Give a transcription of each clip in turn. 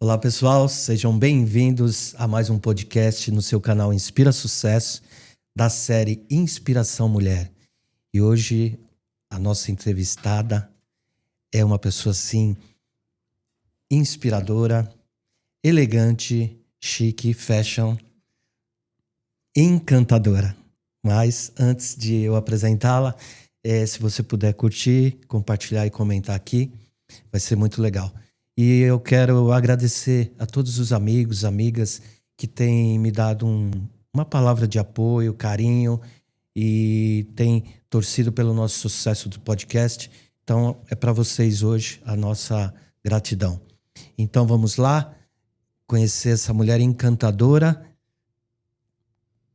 Olá, pessoal, sejam bem-vindos a mais um podcast no seu canal Inspira Sucesso, da série Inspiração Mulher. E hoje a nossa entrevistada é uma pessoa, assim, inspiradora, elegante, chique, fashion, encantadora. Mas antes de eu apresentá-la, se você puder curtir, compartilhar e comentar aqui, vai ser muito legal. E eu quero agradecer a todos os amigos, amigas que têm me dado uma palavra de apoio, carinho e têm torcido pelo nosso sucesso do podcast. Então, é para vocês hoje a nossa gratidão. Então, vamos lá conhecer essa mulher encantadora,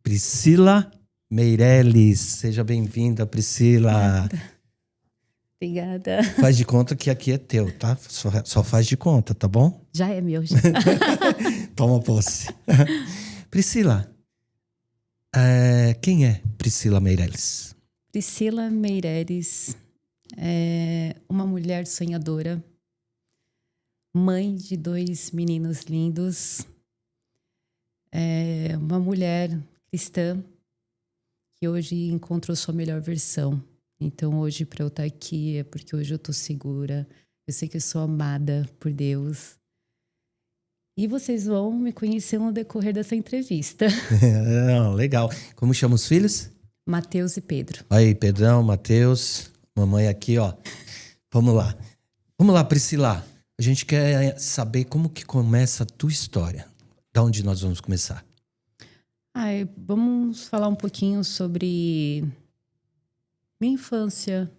Priscila Meirelles. Seja bem-vinda, Priscila. Obrigada. Faz de conta que aqui é teu, tá? Só faz de conta, tá bom? Já é meu, já. Toma posse. Priscila, quem é Priscila Meirelles? Priscila Meirelles é uma mulher sonhadora, mãe de 2 meninos lindos, uma mulher cristã que hoje encontrou sua melhor versão. Então, hoje, para eu estar aqui, é porque hoje eu estou segura. Eu sei que eu sou amada por Deus. E vocês vão me conhecer no decorrer dessa entrevista. Legal. Como chama os filhos? Mateus e Pedro. Aí, Pedrão, Mateus, mamãe aqui, ó. Vamos lá. Vamos lá, Priscila. A gente quer saber como que começa a tua história. Da onde nós vamos começar? Vamos falar um pouquinho sobre minha infância.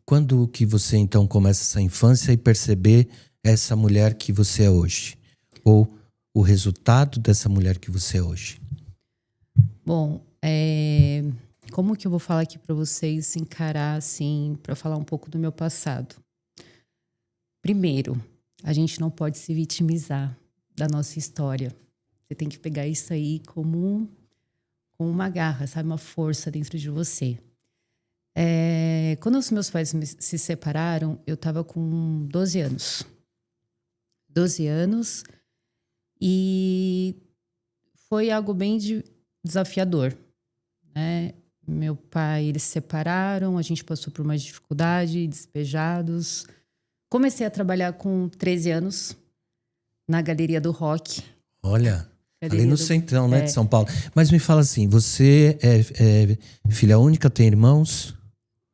Quando que você, então, começa essa infância e perceber essa mulher que você é hoje? Ou o resultado dessa mulher que você é hoje? Bom, como que eu vou falar aqui para vocês, encarar, assim, para falar um pouco do meu passado? Primeiro, a gente não pode se vitimizar da nossa história. Você tem que pegar isso aí como uma garra, sabe? Uma força dentro de você. Quando os meus pais se separaram, eu estava com 12 anos. 12 anos e foi algo bem desafiador, né? Meu pai, eles se separaram, a gente passou por uma dificuldade, despejados. Comecei a trabalhar com 13 anos na Galeria do Rock. Olha, ali no centrão, né, de São Paulo. Mas me fala assim, você é filha única, tem irmãos?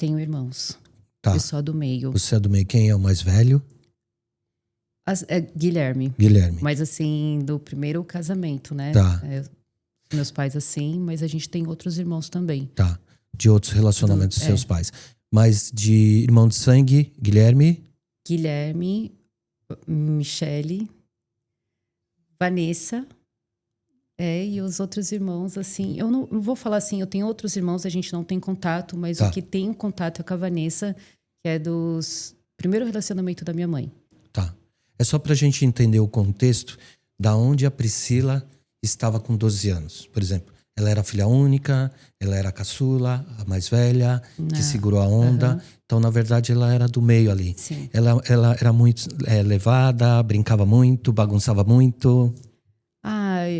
Tenho irmãos. Tá. Eu sou a do meio. Você é do meio. Quem é o mais velho? Guilherme. Guilherme. Mas assim, do primeiro casamento, né? Tá. Meus pais assim, mas a gente tem outros irmãos também. Tá. De outros relacionamentos dos seus pais. Mas de irmão de sangue, Guilherme? Guilherme, Michele, Vanessa, e os outros irmãos, assim, eu não vou falar assim, eu tenho outros irmãos, a gente não tem contato, mas o que tem contato é com a Vanessa, que é dos primeiro relacionamento da minha mãe. Tá. É só pra gente entender o contexto da onde a Priscila estava com 12 anos. Por exemplo, ela era filha única, ela era a caçula, a mais velha, que segurou a onda. Uhum. Então, na verdade, ela era do meio ali. Sim. Ela era muito levada, brincava muito, bagunçava muito.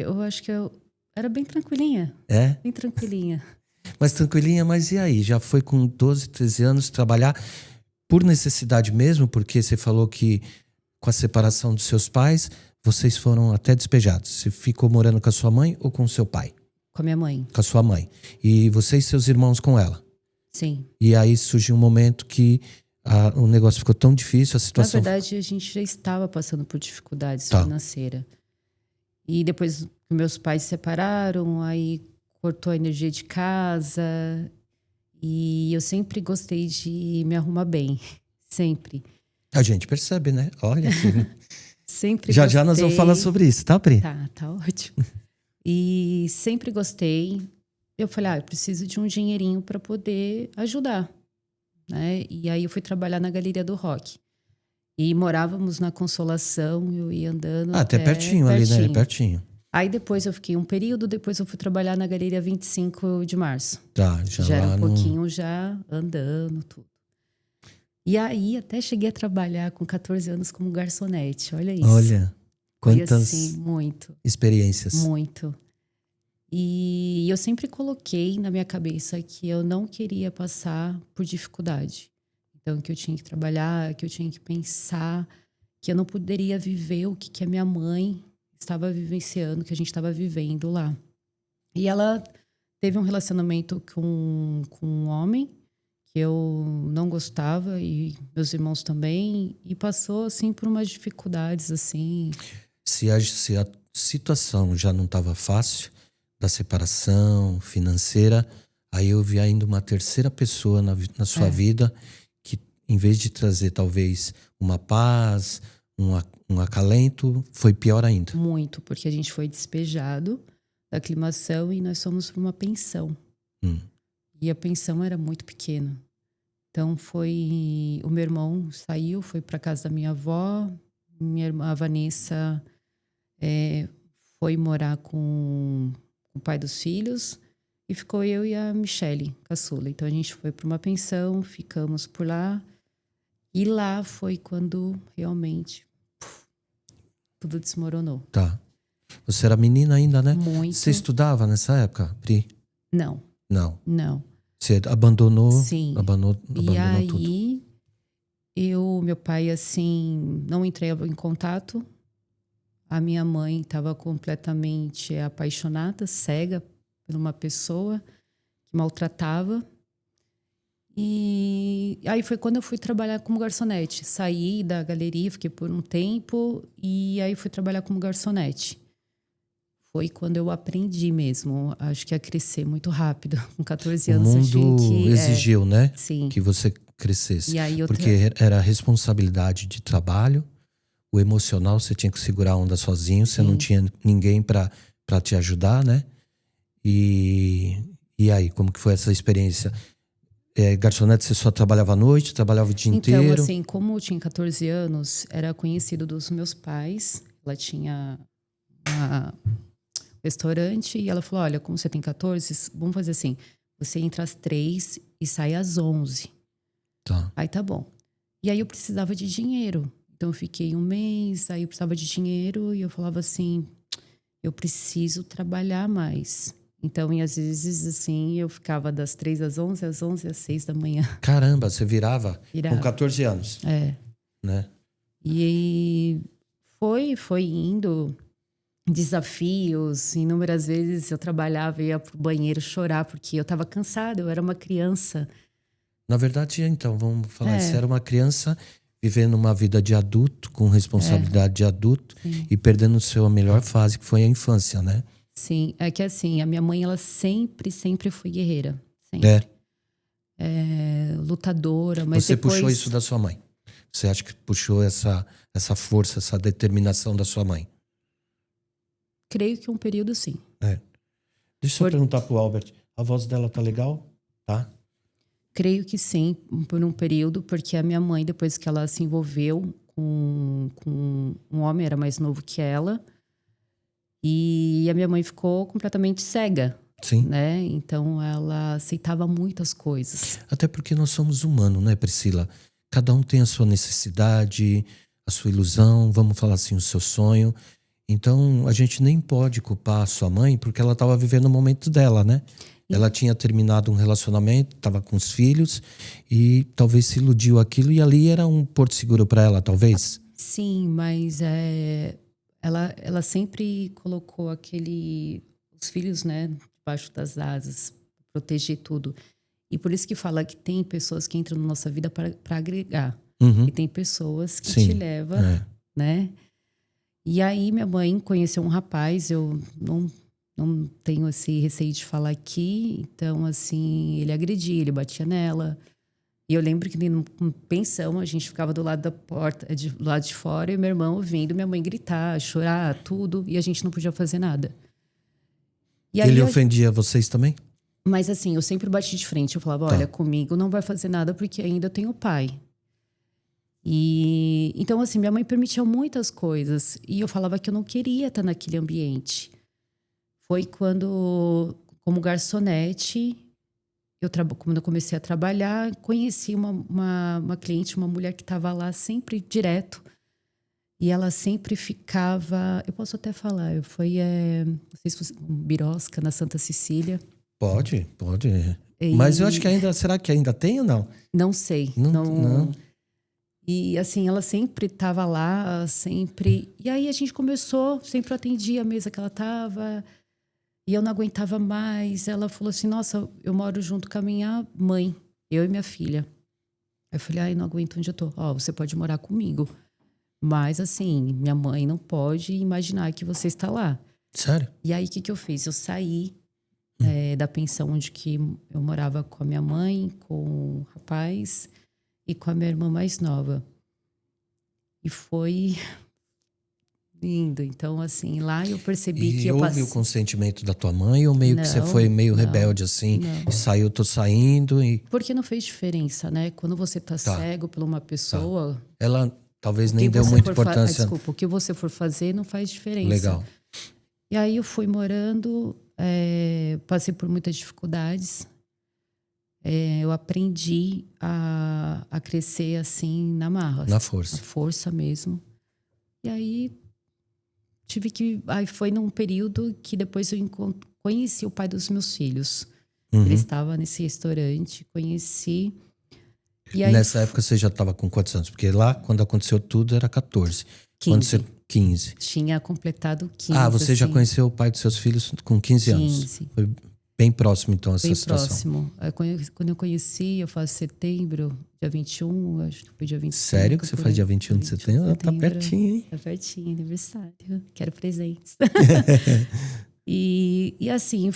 Eu acho que eu era bem tranquilinha. É? Bem tranquilinha. Mas tranquilinha, mas e aí? Já foi com 12, 13 anos trabalhar por necessidade mesmo? Porque você falou que com a separação dos seus pais, vocês foram até despejados. Você ficou morando com a sua mãe ou com o seu pai? Com a minha mãe. Com a sua mãe. E você e seus irmãos com ela? Sim. E aí surgiu um momento que o negócio ficou tão difícil, a situação... Na verdade, a gente já estava passando por dificuldades financeiras. E depois que meus pais se separaram, aí cortou a energia de casa. E eu sempre gostei de me arrumar bem. Sempre. A gente percebe, né? Olha. Sempre já gostei. Já nós vamos falar sobre isso, tá, Pri? Tá ótimo. E sempre gostei. Eu falei, eu preciso de um dinheirinho para poder ajudar, né? E aí eu fui trabalhar na Galeria do Rock. E morávamos na Consolação, eu ia andando até pertinho ali, né? Pertinho. Aí depois eu fiquei um período, depois eu fui trabalhar na Galeria 25 de Março. Tá, já era um pouquinho já andando, tudo. E aí até cheguei a trabalhar com 14 anos como garçonete, olha isso. Olha. Foi Quantas assim, muito, experiências. muito. E eu sempre coloquei na minha cabeça que eu não queria passar por dificuldade. Então, que eu tinha que trabalhar, que eu tinha que pensar, que eu não poderia viver o que a minha mãe estava vivenciando, que a gente estava vivendo lá. E ela teve um relacionamento com um homem que eu não gostava e meus irmãos também, e passou assim por umas dificuldades assim. Se a situação já não estava fácil, da separação financeira, aí eu vi ainda uma terceira pessoa na sua vida que, em vez de trazer talvez uma paz, um acalento, foi pior ainda. Muito, porque a gente foi despejado da aclimação e nós fomos para uma pensão. Hum. E a pensão era muito pequena. Então foi. O meu irmão saiu, foi para casa da minha avó. Minha irmã, a Vanessa, foi morar com o pai dos filhos. E ficou eu e a Michele, caçula. Então a gente foi para uma pensão, ficamos por lá. E lá foi quando realmente tudo desmoronou. Tá. Você era menina ainda, né? Muito. Você estudava nessa época, Pri? Não, Não. não. Você abandonou, Sim. E abandonou tudo. aí, meu pai, assim, não entrava em contato. A minha mãe estava completamente apaixonada, cega por uma pessoa que maltratava. E aí foi quando eu fui trabalhar como garçonete. Saí da galeria, fiquei por um tempo e aí fui trabalhar como garçonete. Foi quando eu aprendi mesmo, acho que a crescer muito rápido. Com 14 O anos eu tinha mundo que... exigiu, né? Sim. Que você crescesse. E aí Porque era responsabilidade de trabalho, o emocional você tinha que segurar a onda sozinho, você não tinha ninguém para te ajudar, né? E aí, como que foi essa experiência? Garçonete, você só trabalhava à noite, trabalhava o dia Então, inteiro? assim, como eu tinha 14 anos, era conhecido dos meus pais. Ela tinha um restaurante e ela falou, olha, como você tem 14, vamos fazer assim, você entra às 3 e sai às 11. Tá. Aí tá bom. E aí eu precisava de dinheiro. Então eu fiquei um mês, aí eu precisava de dinheiro e eu falava assim, eu preciso trabalhar mais. Então, e às vezes, assim, eu ficava das 3 às 11, às 11 às 6 da manhã. Caramba, você virava Virava. com 14 anos, né? E aí foi indo desafios. Inúmeras vezes eu trabalhava e ia pro banheiro chorar porque eu estava cansada, eu era uma criança. Na verdade, então, vamos falar, você era uma criança vivendo uma vida de adulto, com responsabilidade de adulto, e perdendo a melhor fase, que foi a infância, né? Sim, é que assim, a minha mãe, ela sempre foi guerreira. Sempre. Lutadora, mas você depois... puxou isso da sua mãe? Você acha que puxou essa força, essa determinação da sua mãe? Creio que um período, sim. Deixa eu perguntar pro Albert, a voz dela tá legal? Tá? Creio que sim, por um período, porque a minha mãe, depois que ela se envolveu com um homem, era mais novo que ela, e a minha mãe ficou completamente cega. Sim. Né? Então ela aceitava muitas coisas. Até porque nós somos humanos, né, Priscila? Cada um tem a sua necessidade, a sua ilusão, vamos falar assim, o seu sonho. Então a gente nem pode culpar a sua mãe porque ela estava vivendo o momento dela, né? Ela tinha terminado um relacionamento, estava com os filhos e talvez se iludiu aquilo e ali era um porto seguro para ela, talvez. Sim, mas ela sempre colocou os filhos, né, debaixo das asas, proteger tudo. E por isso que fala que tem pessoas que entram na nossa vida para agregar. E tem pessoas que te levam, né? E aí minha mãe conheceu um rapaz, eu não tenho esse receio de falar aqui. Então, assim, ele agredia, ele batia nela. E eu lembro que em pensão, a gente ficava do lado da porta, do lado de fora, e meu irmão ouvindo minha mãe gritar, chorar, tudo. E a gente não podia fazer nada. E aí ele ofendia vocês também? Mas assim, eu sempre bati de frente. Eu falava, olha, comigo não vai fazer nada porque ainda eu tenho pai. E então, assim, minha mãe permitia muitas coisas. E eu falava que eu não queria estar naquele ambiente. Foi quando, como garçonete, quando eu comecei a trabalhar, conheci uma cliente, uma mulher que estava lá sempre direto. E ela sempre ficava... Eu posso até falar. Foi, não sei se você... Birosca, na Santa Cecília. Pode. Mas eu acho E que ainda... Será que ainda tem ou não? não sei. Não. E assim, ela sempre estava lá, sempre... E aí a gente começou, sempre atendia a mesa que ela estava. E eu não aguentava mais. Ela falou assim, nossa, eu moro junto com a minha mãe. Eu e minha filha. Aí eu falei, ai, não aguento onde eu tô. Ó, você pode morar comigo. Mas assim, minha mãe não pode imaginar que você está lá. Sério? E aí, o que eu fiz? Eu saí da pensão onde que eu morava com a minha mãe, com o rapaz e com a minha irmã mais nova. E foi lindo. Então, assim, lá eu percebi que E eu houve o passei... consentimento da tua mãe ou meio que você foi meio rebelde assim? Não. E saiu, tô saindo e... Porque não fez diferença, né? Quando você tá cego por uma pessoa... Ela talvez o que nem deu você muita for importância. desculpa, o que você for fazer não faz diferença. Legal. E aí eu fui morando, passei por muitas dificuldades. Eu aprendi a crescer assim na marra. Na força. Na força mesmo. E aí tive que... Aí foi num período que depois eu conheci o pai dos meus filhos. Ele estava nesse restaurante, conheci. E aí, Nessa época você já estava com quantos anos? Porque lá, quando aconteceu tudo, era 14. 15. Quando você... 15. Tinha completado 15. Ah, você já assim. conheceu o pai dos seus filhos com 15 anos. 15. Foi bem próximo, então, essa Bem situação. próximo. Quando eu conheci, eu faço setembro, dia 21, acho que foi dia 25. Sério que você faz dia 21 de setembro? Tá pertinho, hein? Tá pertinho, aniversário. Quero presentes. E assim,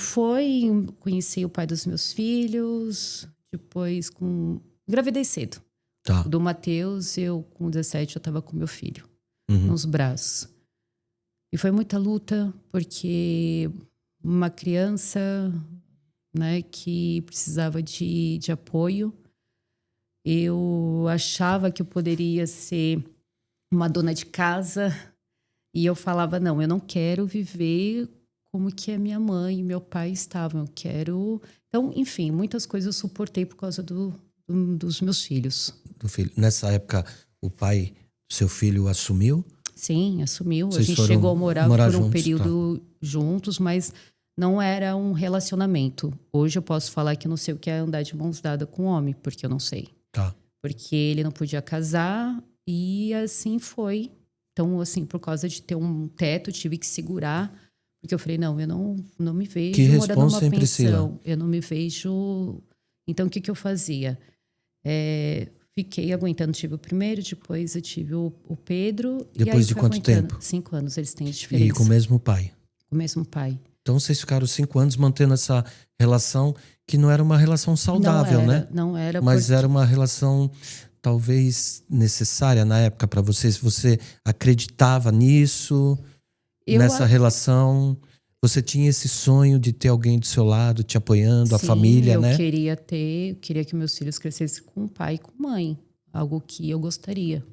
conheci o pai dos meus filhos, depois engravidei cedo. Tá. Do Matheus, eu com 17, eu tava com meu filho, nos braços. E foi muita luta, porque uma criança, né, que precisava de apoio, eu achava que eu poderia ser uma dona de casa, e eu falava, não, eu não quero viver como que a minha mãe e meu pai estavam, eu quero... Então, enfim, muitas coisas eu suportei por causa dos meus filhos. Do filho. Nessa época, o pai do seu filho assumiu? Sim, assumiu. Vocês a gente foram chegou a morar por um juntos, período juntos, mas não era um relacionamento. Hoje eu posso falar que eu não sei o que é andar de mãos dadas com um homem, porque eu não sei. Tá. Porque ele não podia casar e assim foi. Então, assim, por causa de ter um teto, eu tive que segurar. Porque eu falei, não, eu não me vejo Que morando numa responsa, hein, pensão. Priscila? Eu não me vejo... Então, o que eu fazia? Fiquei aguentando, tive o primeiro, depois eu tive o Pedro. Depois e de aí quanto tempo? 5 anos, eles têm diferença. E com o mesmo pai? Com o mesmo pai. Então vocês ficaram 5 anos mantendo essa relação que não era uma relação saudável, né? Não era. Mas era uma relação talvez necessária na época para vocês. Você acreditava nisso, nessa relação? Você tinha esse sonho de ter alguém do seu lado, te apoiando, a família, né? Eu queria que meus filhos crescessem com pai e com mãe. Algo que eu gostaria.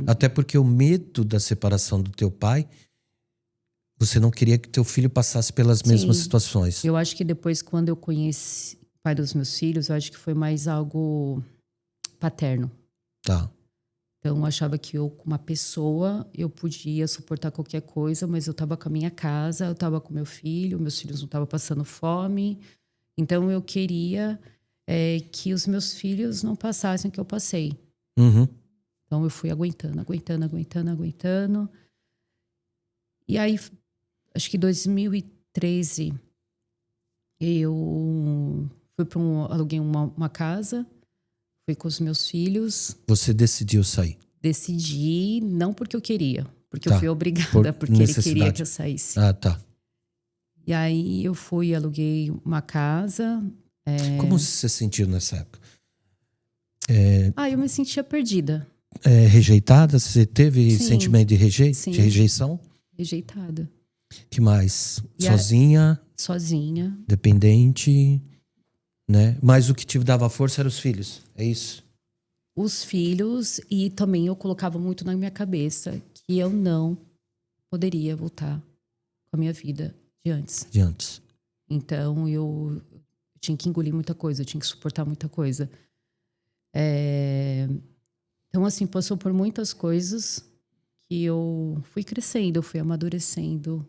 Até porque o medo da separação do teu pai, você não queria que teu filho passasse pelas mesmas situações. Eu acho que depois, quando eu conheci o pai dos meus filhos, eu acho que foi mais algo paterno. Tá. Então, eu achava que eu, com uma pessoa, eu podia suportar qualquer coisa, mas eu estava com a minha casa, eu estava com meu filho, meus filhos não estavam passando fome. Então, eu queria que os meus filhos não passassem o que eu passei. Então, eu fui aguentando. E aí, acho que em 2013, eu fui aluguei uma casa, fui com os meus filhos. Você decidiu sair? Decidi, não porque eu queria, porque eu fui obrigada, porque ele queria que eu saísse. Ah, tá. E aí eu fui, aluguei uma casa. Como você se sentiu nessa época? Eu me sentia perdida. Rejeitada? Você teve sentimento de rejeição? Rejeitada. Que mais? Sozinha? Sozinha. Dependente, né? Mas o que te dava força eram os filhos, é isso? Os filhos, e também eu colocava muito na minha cabeça que eu não poderia voltar com a minha vida de antes. Então eu tinha que engolir muita coisa, eu tinha que suportar muita coisa. Então Então, assim, passou por muitas coisas que eu fui crescendo, eu fui amadurecendo.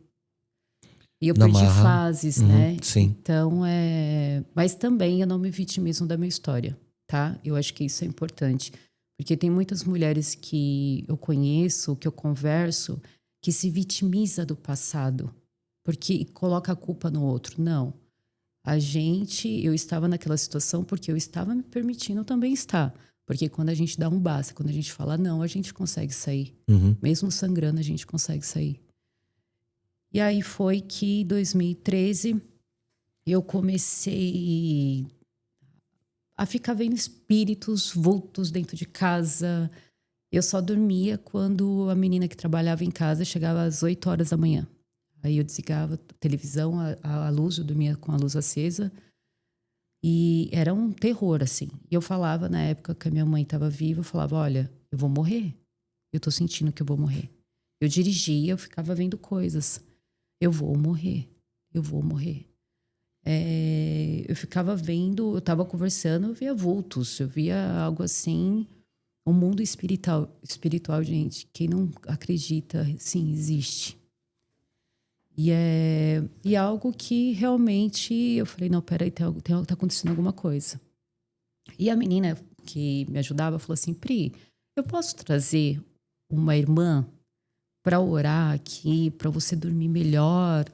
E eu Na perdi marra. fases, né? Sim. Então, mas também eu não me vitimizo da minha história, tá? Eu acho que isso é importante. Porque tem muitas mulheres que eu conheço, que eu converso, que se vitimiza do passado. Porque coloca a culpa no outro. Não. Eu estava naquela situação porque eu estava me permitindo também estar. Porque quando a gente dá um basta, quando a gente fala não, a gente consegue sair. Mesmo sangrando, a gente consegue sair. E aí foi que em 2013 eu comecei a ficar vendo espíritos, vultos dentro de casa. Eu só dormia quando a menina que trabalhava em casa chegava às 8 horas da manhã. Aí eu desligava a televisão, a luz, eu dormia com a luz acesa. E era um terror, assim. E eu falava, na época que a minha mãe estava viva, eu falava, olha, eu vou morrer. Eu tô sentindo que eu vou morrer. Eu dirigia, eu ficava vendo coisas. Eu vou morrer. Eu vou morrer. Eu ficava vendo, eu estava conversando, eu via vultos, eu via algo assim. O mundo espiritual, gente, quem não acredita, sim, existe. E é algo que realmente eu falei, não, peraí, tá acontecendo alguma coisa. E a menina que me ajudava falou assim, Pri, eu posso trazer uma irmã para orar aqui, para você dormir melhor?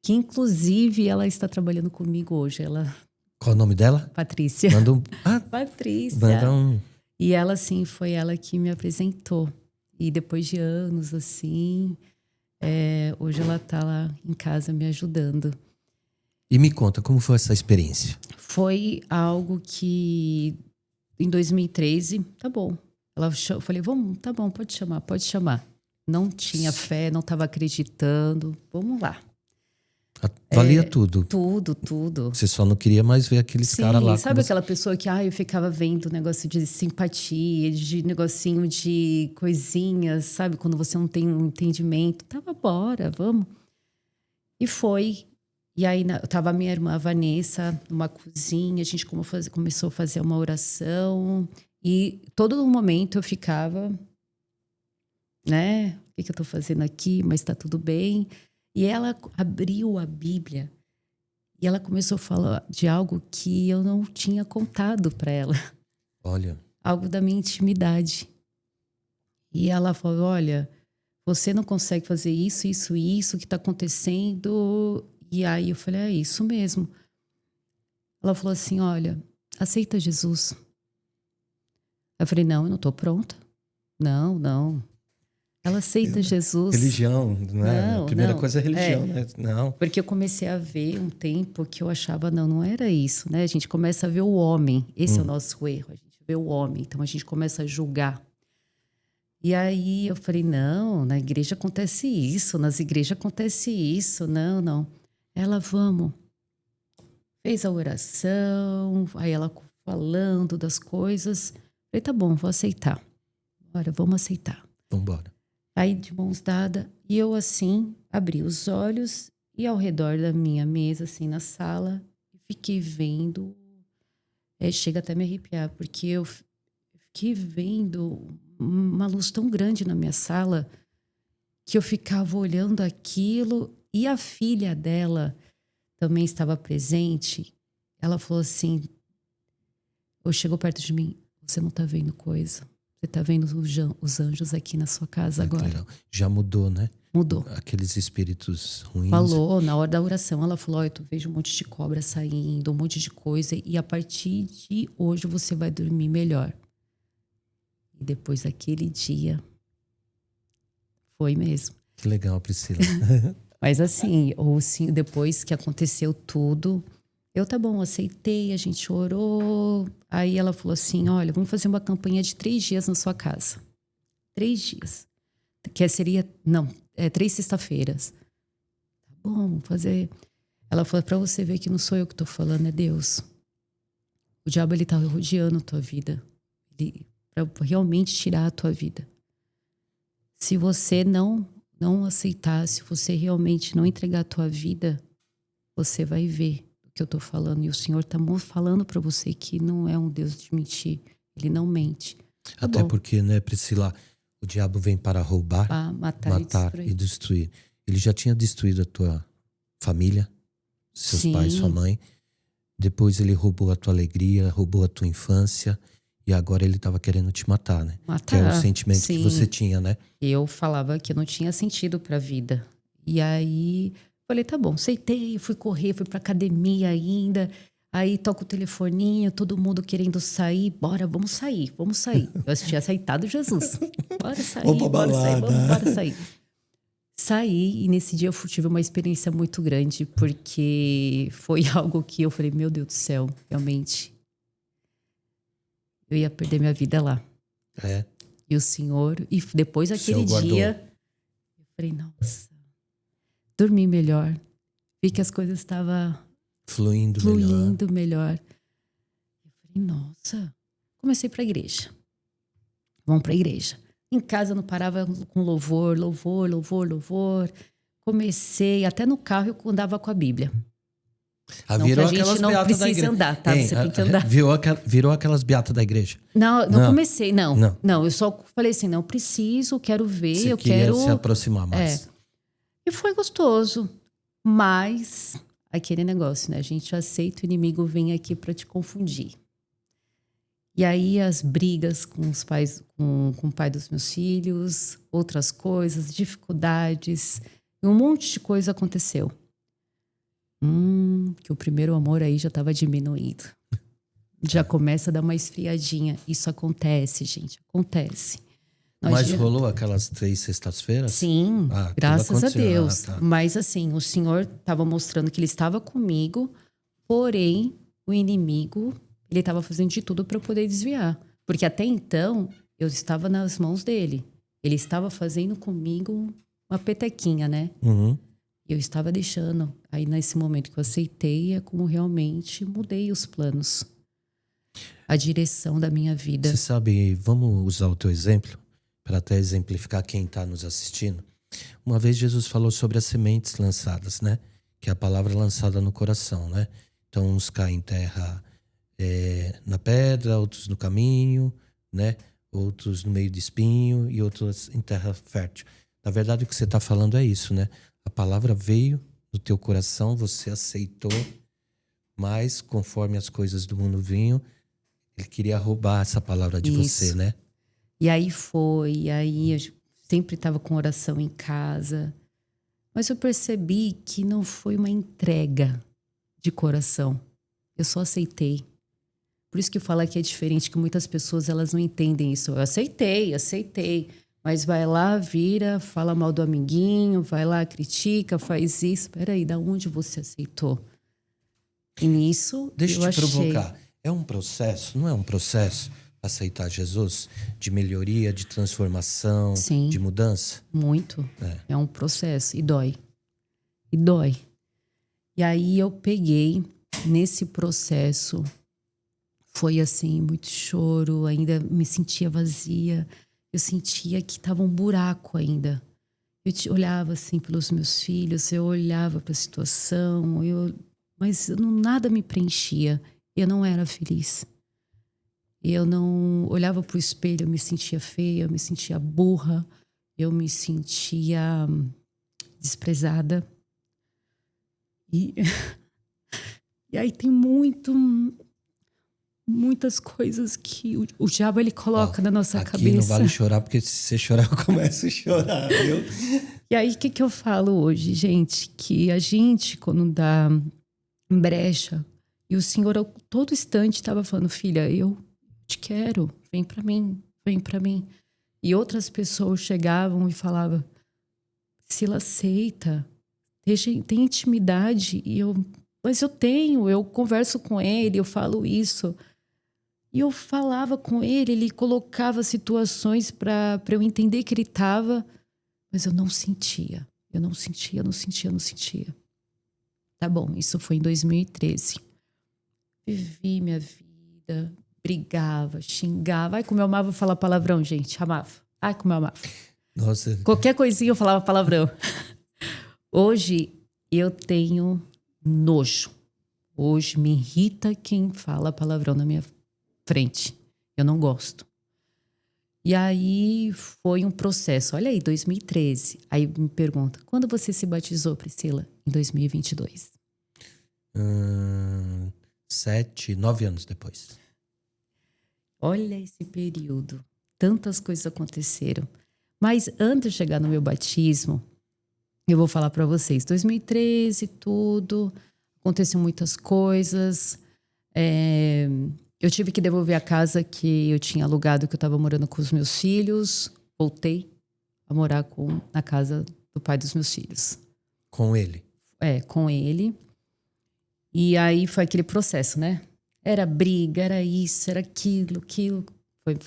Que inclusive ela está trabalhando comigo hoje. Qual o nome dela? Patrícia. Manda um. Patrícia. Manda um. E ela, assim, foi ela que me apresentou. E depois de anos, assim, hoje ela tá lá em casa me ajudando. E me conta, como foi essa experiência? Foi algo que, em 2013, tá bom. Eu falei, vamos, tá bom, pode chamar. Não tinha fé, não estava acreditando. Vamos lá. Valia tudo. Tudo. Você só não queria mais ver aqueles caras lá. Sabe aquela pessoa que eu ficava vendo negócio de simpatia, de negocinho de coisinhas, sabe? Quando você não tem um entendimento. Tava, bora, vamos. E foi. E aí tava a minha irmã Vanessa numa cozinha, a gente começou a fazer uma oração. E todo momento eu ficava, né? O que eu tô fazendo aqui? Mas tá tudo bem. E ela abriu a Bíblia e ela começou a falar de algo que eu não tinha contado para ela. Olha. Algo da minha intimidade. E ela falou, olha, você não consegue fazer isso que está acontecendo. E aí eu falei, é isso mesmo. Ela falou assim, olha, aceita Jesus. Eu falei, não, eu não estou pronta. Não. Ela aceita Jesus. Religião, né? Não, a primeira não. coisa é religião, né? Não. Porque eu comecei a ver um tempo que eu achava, não era isso, né? A gente começa a ver o homem. Esse é o nosso erro. A gente vê o homem. Então a gente começa a julgar. E aí eu falei, não, na igreja acontece isso, nas igrejas acontece isso. Não. Ela, vamos. Fez a oração, aí ela falando das coisas. Falei, tá bom, vou aceitar. Bora, vamos aceitar. Vambora. Aí, de mãos dadas, e eu, assim, abri os olhos e ao redor da minha mesa, assim, na sala, fiquei vendo. Chega até me arrepiar, porque eu fiquei vendo uma luz tão grande na minha sala que eu ficava olhando aquilo e a filha dela também estava presente. Ela falou assim, chegou perto de mim, você não tá vendo coisa. Você tá vendo os anjos aqui na sua casa agora. Legal. Já mudou, né? Mudou. Aqueles espíritos ruins. Falou, na hora da oração, ela falou, eu vejo um monte de cobra saindo, um monte de coisa, e a partir de hoje você vai dormir melhor. E depois daquele dia, foi mesmo. Que legal, Priscila. Mas assim, depois que aconteceu tudo, eu, tá bom, aceitei, a gente orou. Aí ela falou assim, olha, vamos fazer uma campanha de 3 dias na sua casa. 3 dias. Que seria, 3 sexta-feiras. Tá bom, vamos fazer. Ela falou, pra você ver que não sou eu que tô falando, é Deus. O diabo, ele tá rodeando a tua vida. Pra realmente tirar a tua vida. Se você não aceitar, se você realmente não entregar a tua vida, você vai ver o que eu tô falando. E o Senhor tá falando para você que não é um Deus de mentir. Ele não mente. Até porque, né, Priscila, o diabo vem para roubar, matar e destruir. Ele já tinha destruído a tua família, seus pais, sua mãe. Depois ele roubou a tua alegria, roubou a tua infância. E agora ele estava querendo te matar, né? Que é o sentimento que você tinha, né? Eu falava que eu não tinha sentido pra vida. E aí, falei, tá bom, aceitei, fui correr, fui pra academia ainda. Aí toca o telefoninho, todo mundo querendo sair. Bora, vamos sair, vamos sair. Eu tinha aceitado Jesus. Bora sair, bora sair, bora sair. Saí e nesse dia eu tive uma experiência muito grande, porque foi algo que eu falei, meu Deus do céu, realmente, eu ia perder minha vida lá. E o Senhor, e depois daquele dia, eu falei, nossa, dormi melhor, vi que as coisas estavam fluindo melhor. Eu falei, nossa, comecei para a igreja. Vamos para a igreja. Em casa eu não parava com louvor. Comecei, até no carro eu andava com a Bíblia. Não, virou que a gente não precisa andar, tá? Você tem que andar. Virou aquelas beatas da igreja. Não comecei, não. Eu só falei assim, não preciso, quero ver, Você eu quero se aproximar mais. E foi gostoso, mas aquele negócio, né? A gente aceita, o inimigo vem aqui para te confundir. E aí as brigas com os pais, com o pai dos meus filhos, outras coisas, dificuldades, e um monte de coisa aconteceu. Que o primeiro amor aí já estava diminuindo. Já começa a dar uma esfriadinha. Isso acontece, gente, acontece. Mas rolou aquelas 3 sextas-feiras? Sim, graças a Deus. Mas assim, o Senhor estava mostrando que Ele estava comigo, porém o inimigo, ele estava fazendo de tudo para eu poder desviar. Porque até então, eu estava nas mãos dele. Ele estava fazendo comigo uma petequinha, né? Eu estava deixando. Aí, nesse momento que eu aceitei, é como realmente mudei os planos. A direção da minha vida. Você sabe, vamos usar o teu exemplo, para até exemplificar quem está nos assistindo. Uma vez Jesus falou sobre as sementes lançadas, né? Que é a palavra lançada no coração, né? Então, uns caem em terra na pedra, outros no caminho, né? Outros no meio de espinho e outros em terra fértil. Na verdade, o que você está falando é isso, né? A palavra veio do teu coração, você aceitou, mas conforme as coisas do mundo vinham, ele queria roubar essa palavra de você, né? E aí eu sempre estava com oração em casa, mas eu percebi que não foi uma entrega de coração. Eu só aceitei. Por isso que fala que é diferente, que muitas pessoas elas não entendem isso. Eu aceitei. Mas vai lá, vira, fala mal do amiguinho, vai lá, critica, faz isso. Peraí, da onde você aceitou? E nisso, deixa eu te provocar. É um processo, não é um processo aceitar Jesus? De melhoria, de transformação, sim, de mudança? Muito. É um processo. E dói. E aí eu peguei nesse processo. Foi assim, muito choro. Ainda me sentia vazia. Eu sentia que estava um buraco ainda. Eu olhava assim pelos meus filhos, eu olhava para a situação, mas nada me preenchia. Eu não era feliz. Eu não olhava para o espelho, eu me sentia feia, eu me sentia burra, eu me sentia desprezada. E aí tem muitas coisas que o diabo ele coloca na nossa cabeça. Aqui não vale chorar, porque se você chorar, eu começo a chorar, viu? E aí, o que eu falo hoje, gente? Que a gente, quando dá brecha, e o Senhor, a todo instante, estava falando, filha, eu te quero, vem pra mim. E outras pessoas chegavam e falavam, Priscila, aceita, tem intimidade. Mas eu converso com ele, eu falo isso. E eu falava com ele, ele colocava situações para eu entender que ele estava, mas eu não sentia. Tá bom, isso foi em 2013. Vivi minha vida, brigava, xingava. Ai, como eu amava falar palavrão, gente, amava. Ai, como eu amava. Nossa. Qualquer coisinha eu falava palavrão. Hoje eu tenho nojo. Hoje me irrita quem fala palavrão na minha frente. Eu não gosto. E aí foi um processo. Olha aí, 2013. Aí me pergunta, quando você se batizou, Priscila? Em 2022. 7, 9 anos depois. Olha esse período. Tantas coisas aconteceram. Mas antes de chegar no meu batismo, eu vou falar para vocês. 2013, tudo. Aconteceu muitas coisas. Eu tive que devolver a casa que eu tinha alugado, que eu estava morando com os meus filhos. Voltei a morar na casa do pai dos meus filhos. Com ele? Com ele. E aí foi aquele processo, né? Era briga, era isso, era aquilo.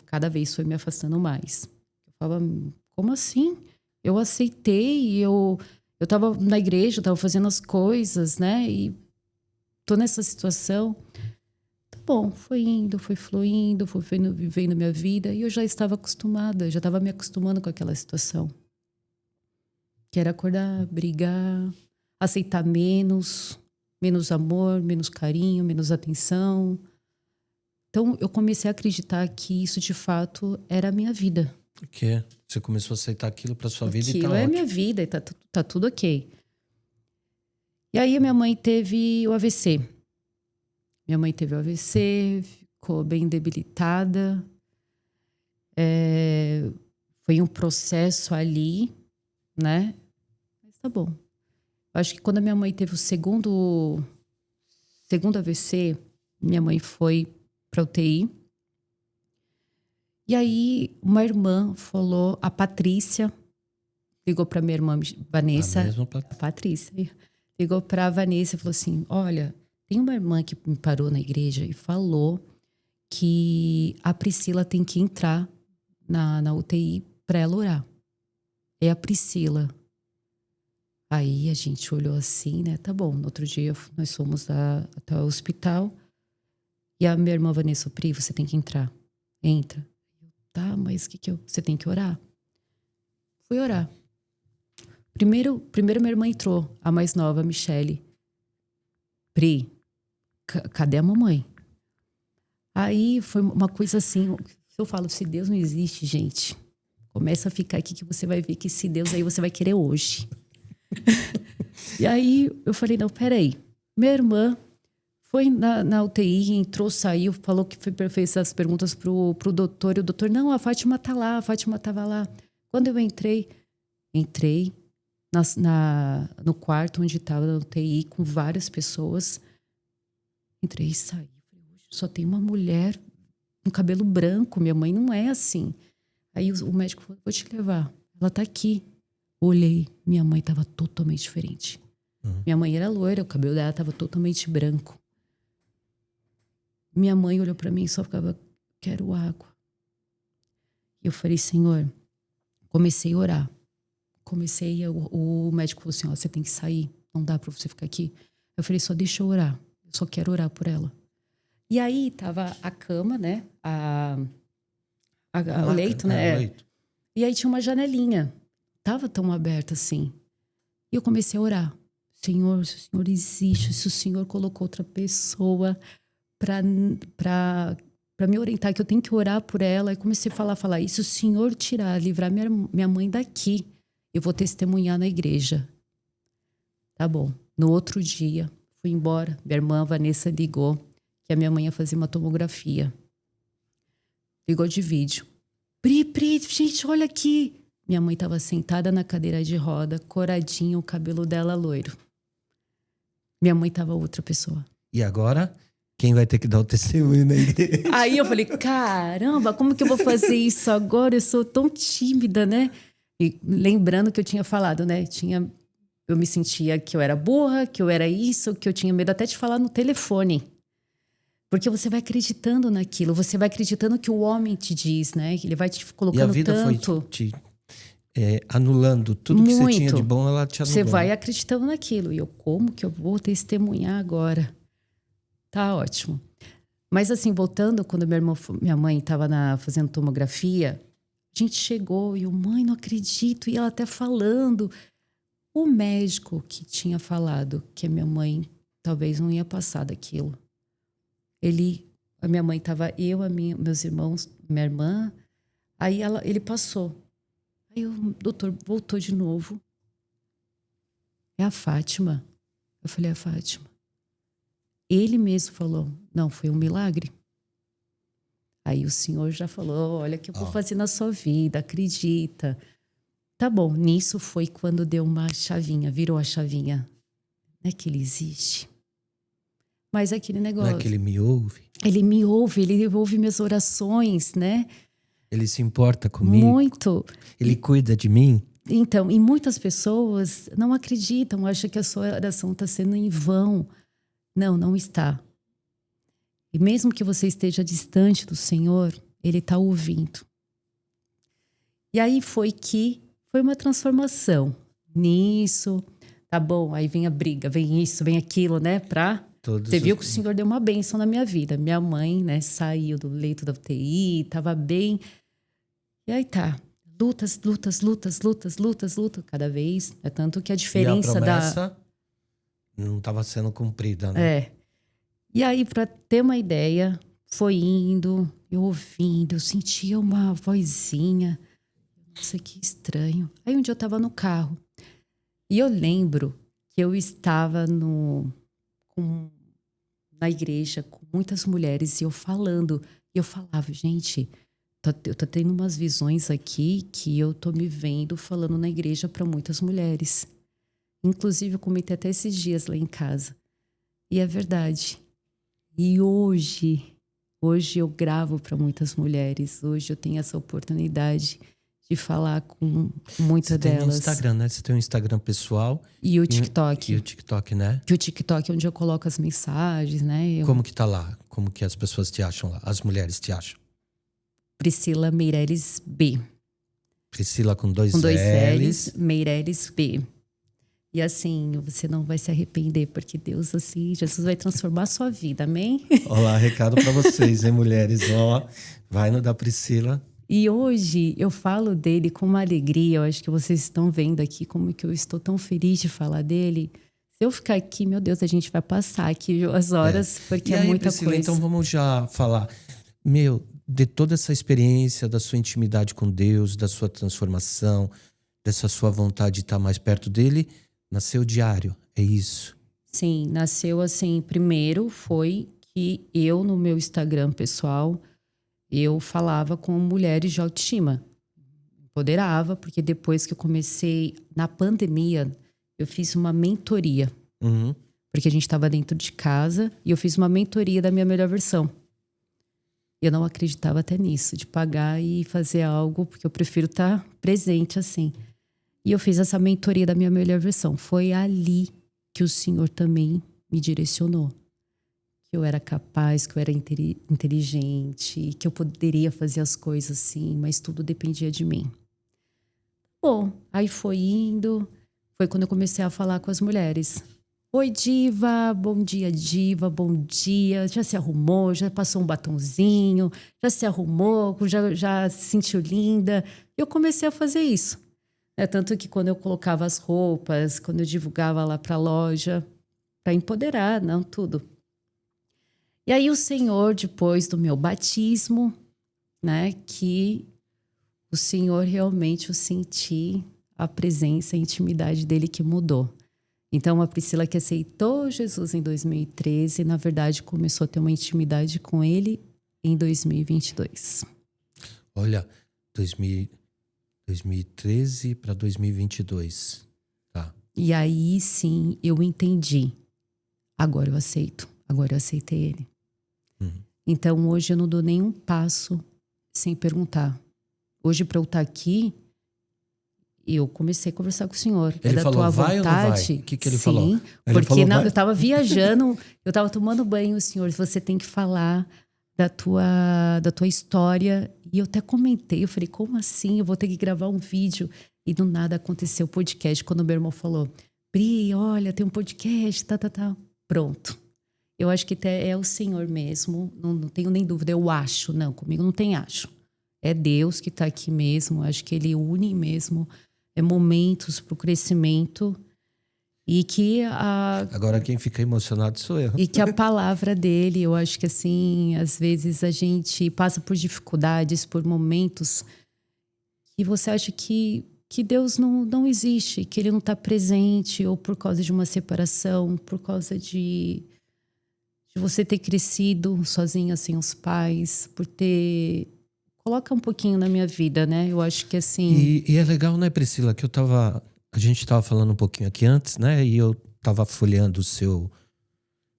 Cada vez foi me afastando mais. Eu falava, como assim? Eu aceitei, eu estava na igreja, estava fazendo as coisas, né? E tô nessa situação. Tá bom, foi indo, foi fluindo, foi vivendo minha vida. E eu já estava acostumada, já estava me acostumando com aquela situação. Que era acordar, brigar, aceitar menos amor, menos carinho, menos atenção. Então, eu comecei a acreditar que isso, de fato, era a minha vida. Porque você começou a aceitar aquilo para sua vida e tá ótimo. Aquilo é minha vida e tá tudo ok. E aí, a minha mãe teve o AVC. Minha mãe teve o AVC, ficou bem debilitada. Foi um processo ali, né? Mas tá bom. Eu acho que quando a minha mãe teve o segundo AVC, minha mãe foi para UTI. E aí, uma irmã falou, a Patrícia, ligou para minha irmã Vanessa. A Patrícia. Ligou para a Vanessa e falou assim, olha, tem uma irmã que me parou na igreja e falou que a Priscila tem que entrar na UTI para ela orar. É a Priscila. Aí a gente olhou assim, né? Tá bom. No outro dia nós fomos até o hospital. E a minha irmã Vanessa, Pri, você tem que entrar. Entra. Tá, mas você tem que orar. Fui orar. Primeiro minha irmã entrou, a mais nova, a Michele. Pri, cadê a mamãe? Aí foi uma coisa assim, eu falo, se Deus não existe, gente, começa a ficar aqui que você vai ver que se Deus aí você vai querer hoje. E aí eu falei, não, peraí. Minha irmã foi na UTI, entrou, saiu, falou que fez as perguntas pro doutor. E o doutor, não, a Fátima tá lá, a Fátima tava lá. Quando eu entrei no quarto onde estava na UTI, com várias pessoas. Entrei e saí. Só tem uma mulher com cabelo branco, minha mãe não é assim. Aí o médico falou, vou te levar. Ela tá aqui. Olhei, minha mãe tava totalmente diferente. Minha mãe era loira, o cabelo dela tava totalmente branco. Minha mãe olhou para mim e só ficava, quero água. E eu falei, Senhor, comecei a orar. O médico falou assim, ó, você tem que sair, não dá para você ficar aqui. Eu falei, só deixa eu orar, eu só quero orar por ela. E aí tava a cama, né, o leito, né. O leito. E aí tinha uma janelinha, tava tão aberta assim. E eu comecei a orar. Senhor, se o Senhor existe, se o Senhor colocou outra pessoa para me orientar, que eu tenho que orar por ela. E comecei a falar. E se o Senhor livrar minha mãe daqui, eu vou testemunhar na igreja. Tá bom. No outro dia, fui embora. Minha irmã Vanessa ligou que a minha mãe ia fazer uma tomografia. Ligou de vídeo. Pri, gente, olha aqui. Minha mãe estava sentada na cadeira de roda, coradinha, o cabelo dela loiro. Minha mãe estava outra pessoa. E agora, quem vai ter que dar o testemunho na igreja? Aí eu falei, caramba, como que eu vou fazer isso agora? Eu sou tão tímida, né? E lembrando que eu tinha falado, né? Eu me sentia que eu era burra, que eu era isso, que eu tinha medo até de falar no telefone. Porque você vai acreditando naquilo, você vai acreditando que o homem te diz, né? Que ele vai te colocando tanto. E a vida foi te anulando tudo que você tinha de bom, ela te anulou. Você vai acreditando naquilo. E eu, como que eu vou testemunhar agora? Tá ótimo. Mas assim, voltando, quando minha mãe estava fazendo tomografia, a gente chegou e eu, mãe, não acredito. E ela até falando. O médico que tinha falado que a minha mãe talvez não ia passar daquilo. A minha mãe estava, meus irmãos, minha irmã, Aí ele passou. Aí o doutor voltou de novo. É a Fátima. Eu falei, é a Fátima. Ele mesmo falou, não, foi um milagre. Aí o senhor já falou, olha o que eu vou fazer na sua vida, acredita. Tá bom, nisso foi quando deu uma chavinha, virou a chavinha. Não é que ele existe. Mas aquele negócio... Não é que ele me ouve? Ele me ouve, ele ouve minhas orações, né? Ele se importa comigo? Muito. Ele cuida de mim? Então, e muitas pessoas não acreditam, acham que a sua oração está sendo em vão. Não, não está. E mesmo que você esteja distante do Senhor, Ele está ouvindo. E aí foi uma transformação. Nisso, tá bom, aí vem a briga, vem isso, vem aquilo, né? Você viu que o Senhor deu uma bênção na minha vida. Minha mãe, né, saiu do leito da UTI, estava bem. E aí tá. Lutas, cada vez. É tanto que a diferença e a promessa não estava sendo cumprida, né? É. E aí, para ter uma ideia, foi indo, eu ouvindo, eu sentia uma vozinha. Nossa, que estranho. Aí um dia eu estava no carro. E eu lembro que eu estava na igreja com muitas mulheres e eu falando. E eu falava, gente, eu tô tendo umas visões aqui que eu tô me vendo falando na igreja para muitas mulheres. Inclusive, eu comentei até esses dias lá em casa. E é verdade. E hoje eu gravo para muitas mulheres. Hoje eu tenho essa oportunidade de falar com muitas delas. Você tem o Instagram, né? Você tem o Instagram pessoal. E o TikTok. E o TikTok, né? Que o TikTok é onde eu coloco as mensagens, né? Como que tá lá? Como que as pessoas te acham lá? As mulheres te acham? Priscila Meireles B. Priscila com dois L's. Meireles B. E assim, você não vai se arrepender, porque Deus, assim, Jesus vai transformar a sua vida, amém? Olá, recado para vocês, hein, mulheres? Ó, vai no da Priscila. E hoje eu falo dele com uma alegria, eu acho que vocês estão vendo aqui como que eu estou tão feliz de falar dele. Se eu ficar aqui, meu Deus, a gente vai passar aqui as horas, porque é muita Priscila, coisa. Então vamos já falar, de toda essa experiência, da sua intimidade com Deus, da sua transformação, dessa sua vontade de estar mais perto dele, nasceu Diário, é isso? Sim, nasceu assim, primeiro foi que eu no meu Instagram pessoal, eu falava com mulheres de autoestima, empoderava, porque depois que eu comecei, na pandemia, eu fiz uma mentoria, porque a gente estava dentro de casa e eu fiz uma mentoria da minha melhor versão. Eu não acreditava até nisso, de pagar e fazer algo, porque eu prefiro estar presente assim. E eu fiz essa mentoria da minha melhor versão. Foi ali que o Senhor também me direcionou. Que eu era capaz, que eu era inteligente, que eu poderia fazer as coisas sim, mas tudo dependia de mim. Bom, aí foi indo. Foi quando eu comecei a falar com as mulheres. Oi, diva, bom dia. Já se arrumou, já passou um batonzinho, já se arrumou, já se sentiu linda. Eu comecei a fazer isso. Tanto que quando eu colocava as roupas, quando eu divulgava lá para a loja, para empoderar, não tudo. E aí o Senhor, depois do meu batismo, né, que o Senhor realmente eu senti a presença, a intimidade dele que mudou. Então a Priscila que aceitou Jesus em 2013, na verdade começou a ter uma intimidade com ele em 2022. Olha, 2013 para 2022. Tá. E aí sim eu entendi. Agora eu aceito. Agora eu aceitei ele. Então hoje eu não dou nenhum passo sem perguntar. Hoje para eu estar aqui, eu comecei a conversar com o Senhor. Ele da falou, tua vai vontade? ou não vai? O que ele sim, falou? Ele porque falou, eu estava viajando, eu estava tomando banho, o Senhor, você tem que falar da tua história. E eu até comentei, eu falei, como assim? Eu vou ter que gravar um vídeo. E do nada aconteceu o podcast, quando o meu irmão falou, Pri, olha, tem um podcast, tá. Pronto. Eu acho que até é o Senhor mesmo, não tenho nem dúvida, eu acho. Não, comigo não tem acho. É Deus que está aqui mesmo, acho que Ele une mesmo momentos para o crescimento e que Agora quem fica emocionado sou eu. E que a palavra dele, eu acho que assim, às vezes a gente passa por dificuldades, por momentos que você acha que Deus não existe, que Ele não está presente, ou por causa de uma separação, por causa de você ter crescido sozinha, sem os pais, por ter... Coloca um pouquinho na minha vida, né? Eu acho que assim... E é legal, né, Priscila, que a gente tava falando um pouquinho aqui antes, né, e eu tava folheando o seu...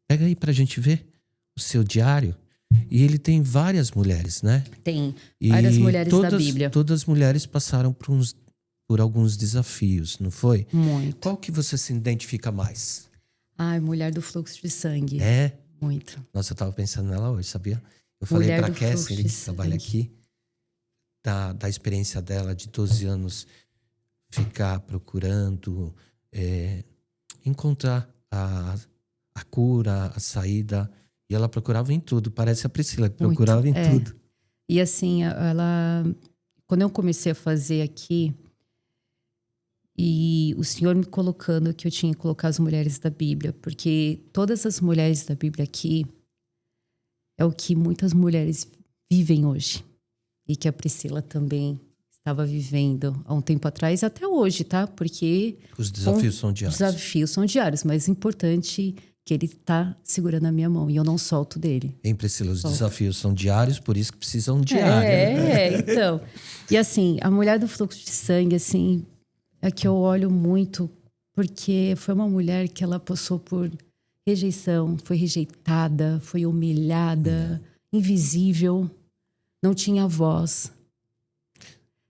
Pega aí pra gente ver o seu diário. E ele tem várias mulheres, né? Tem várias E mulheres da Bíblia. todas as mulheres passaram por alguns desafios, não foi? Muito. Qual que você se identifica mais? Ai, mulher do fluxo de sangue. É? Muito. Nossa, eu tava pensando nela hoje, sabia? Eu falei Mulher pra do fluxo Cassie, de que trabalha sangue. aqui, da experiência dela de 12 anos ficar procurando encontrar a cura, a saída. E ela procurava em tudo. Parece a Priscila, que Muito. procurava em tudo. E assim, ela... Quando eu comecei a fazer aqui, e o Senhor me colocando que eu tinha que colocar as mulheres da Bíblia, porque todas as mulheres da Bíblia aqui é o que muitas mulheres vivem hoje. E que a Priscila também estava vivendo há um tempo atrás, até hoje, tá? Porque Os desafios são os diários. desafios são diários, mas é importante que ele está segurando a minha mão e eu não solto dele. Hein, Priscila? Os desafios são diários, por isso que precisam diário. Então. E assim, a mulher do fluxo de sangue, assim, é que eu olho muito, porque foi uma mulher que ela passou por rejeição, foi rejeitada, foi humilhada, invisível, não tinha voz.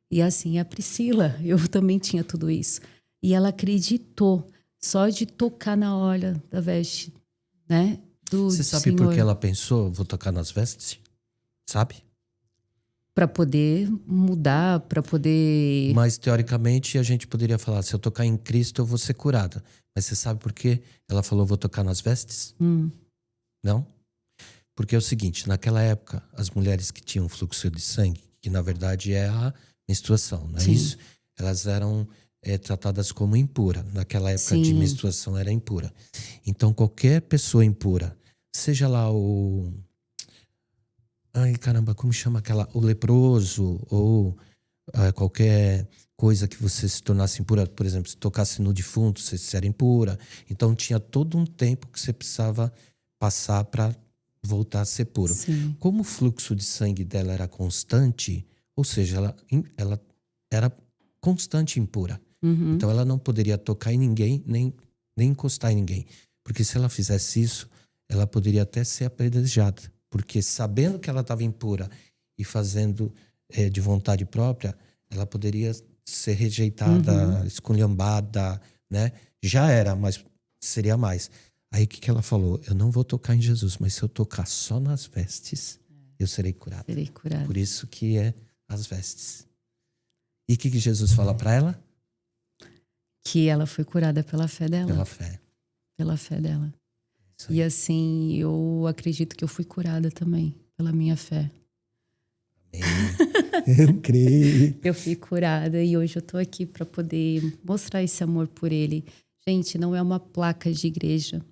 E assim, a Priscila, eu também tinha tudo isso. E ela acreditou, só de tocar na orla da veste, né? Você sabe por que ela pensou, vou tocar nas vestes? Sabe? Para poder mudar, para poder... Mas, teoricamente, a gente poderia falar, se eu tocar em Cristo, eu vou ser curada. Mas você sabe por que ela falou, vou tocar nas vestes? Não? Porque é o seguinte, naquela época, as mulheres que tinham fluxo de sangue, que na verdade é a menstruação, não é Sim. isso? Elas eram tratadas como impura. Naquela época de Sim. menstruação era impura. Então, qualquer pessoa impura, seja lá o... Ai, caramba, como chama aquela? O leproso, ou qualquer coisa que você se tornasse impura. Por exemplo, se tocasse no defunto, você era impura. Então, tinha todo um tempo que você precisava passar para voltar a ser puro. Sim. Como o fluxo de sangue dela era constante, ou seja, ela era constante impura. Então, ela não poderia tocar em ninguém, nem encostar em ninguém. Porque se ela fizesse isso, ela poderia até ser apedrejada. Porque sabendo que ela estava impura e fazendo de vontade própria, ela poderia ser rejeitada, esculhambada, né? Já era, mas seria mais. Aí o que ela falou? Eu não vou tocar em Jesus, mas se eu tocar só nas vestes, eu serei curada. Serei curada. Por isso que é as vestes. E o que Jesus fala para ela? Que ela foi curada pela fé dela. Pela fé. Pela fé dela. E assim, eu acredito que eu fui curada também, pela minha fé. Eu creio. Eu fui curada e hoje eu tô aqui para poder mostrar esse amor por ele. Gente, não é uma placa de igreja.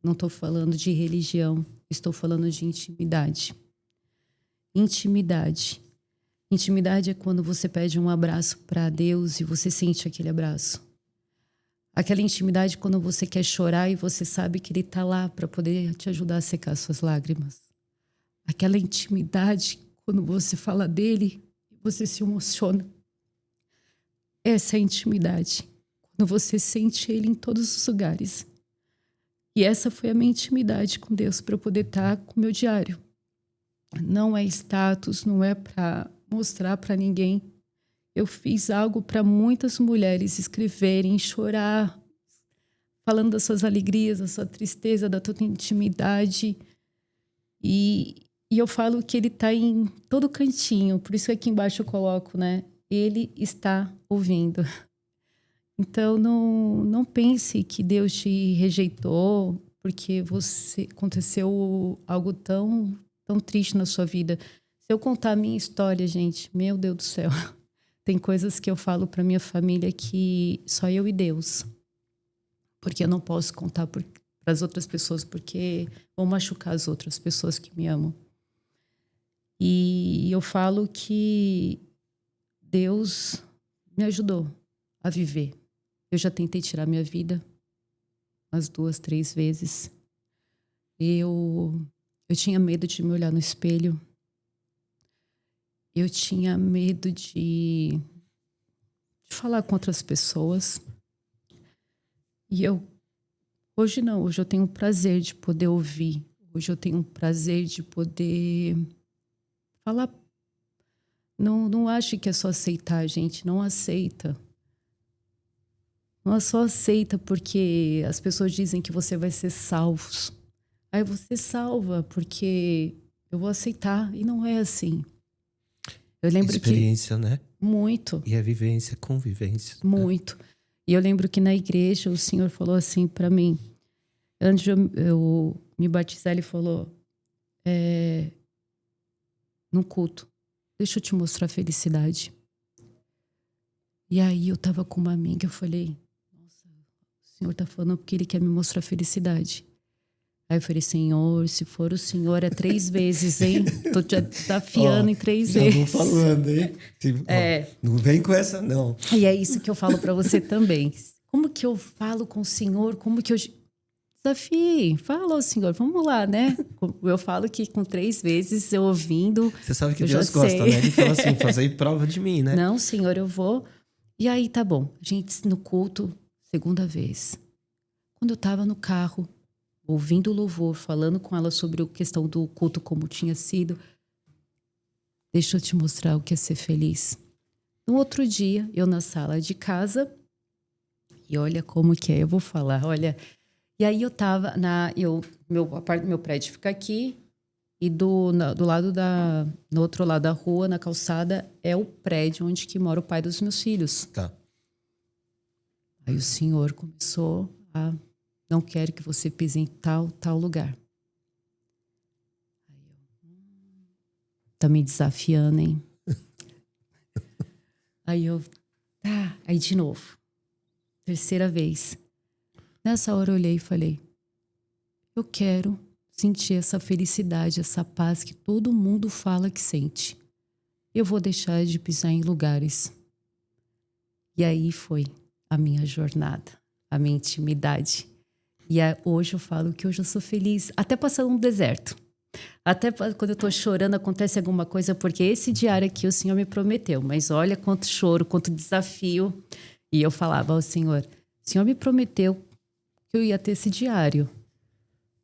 Não estou falando de religião. Estou falando de intimidade. Intimidade. Intimidade é quando você pede um abraço para Deus e você sente aquele abraço. Aquela intimidade quando você quer chorar e você sabe que Ele está lá para poder te ajudar a secar suas lágrimas. Aquela intimidade quando você fala dele e você se emociona. Essa é a intimidade. Quando você sente Ele em todos os lugares. E essa foi a minha intimidade com Deus para eu poder estar com o meu diário. Não é status, não é para mostrar para ninguém. Eu fiz algo para muitas mulheres escreverem, chorar, falando das suas alegrias, da sua tristeza, da tua intimidade. E eu falo que ele está em todo cantinho, por isso que aqui embaixo eu coloco, né? Ele está ouvindo. Então, não pense que Deus te rejeitou porque aconteceu algo tão triste na sua vida. Se eu contar a minha história, gente, meu Deus do céu... Tem coisas que eu falo para minha família que só eu e Deus. Porque eu não posso contar para as outras pessoas, porque vão machucar as outras pessoas que me amam. E eu falo que Deus me ajudou a viver. Eu já tentei tirar minha vida umas 2, 3 vezes. Eu tinha medo de me olhar no espelho. Eu tinha medo de falar com outras pessoas. E hoje não, hoje eu tenho o prazer de poder ouvir. Hoje eu tenho o prazer de poder falar. Não ache que é só aceitar, gente. Não aceita. Não é só aceita porque as pessoas dizem que você vai ser salvo. Aí você salva porque eu vou aceitar. E não é assim. Eu lembro experiência, né? Muito. E a vivência, convivência. Muito. Né? E eu lembro que na igreja o Senhor falou assim para mim. Antes de eu me batizar, Ele falou... no culto. Deixa eu te mostrar a felicidade. E aí eu tava com uma amiga, eu falei, nossa, o Senhor tá falando porque Ele quer me mostrar a felicidade. Aí eu falei, Senhor, se for o Senhor é 3 vezes, hein? Tô te desafiando em 3 vezes. Já vou falando, hein? Não vem com essa, não. E é isso que eu falo para você também. Como que eu falo com o Senhor? Como que eu... Desafie, fala, Senhor, vamos lá, né? Eu falo que com 3 vezes eu ouvindo... Você sabe que Deus gosta, né? Ele fala assim, faz aí prova de mim, né? Não, Senhor, eu vou... E aí, tá bom. Gente, no culto, 2ª vez. Quando eu tava no carro, ouvindo o louvor, falando com ela sobre a questão do culto, como tinha sido, deixa eu te mostrar o que é ser feliz. No outro dia, eu na sala de casa, e olha como que é, eu vou falar, olha... E aí eu tava meu prédio fica aqui e do outro lado da rua, na calçada, é o prédio onde que mora o pai dos meus filhos. Tá. Aí o Senhor começou a, não quero que você pise em tal lugar. Aí tá me desafiando, hein? Aí de novo, 3ª vez. Nessa hora eu olhei e falei, eu quero sentir essa felicidade, essa paz que todo mundo fala que sente. Eu vou deixar de pisar em lugares. E aí foi a minha jornada, a minha intimidade. E hoje eu falo que hoje eu sou feliz, até passando um deserto. Até quando eu tô chorando acontece alguma coisa, porque esse diário aqui o Senhor me prometeu. Mas olha quanto choro, quanto desafio. E eu falava ao Senhor, o Senhor me prometeu que eu ia ter esse diário,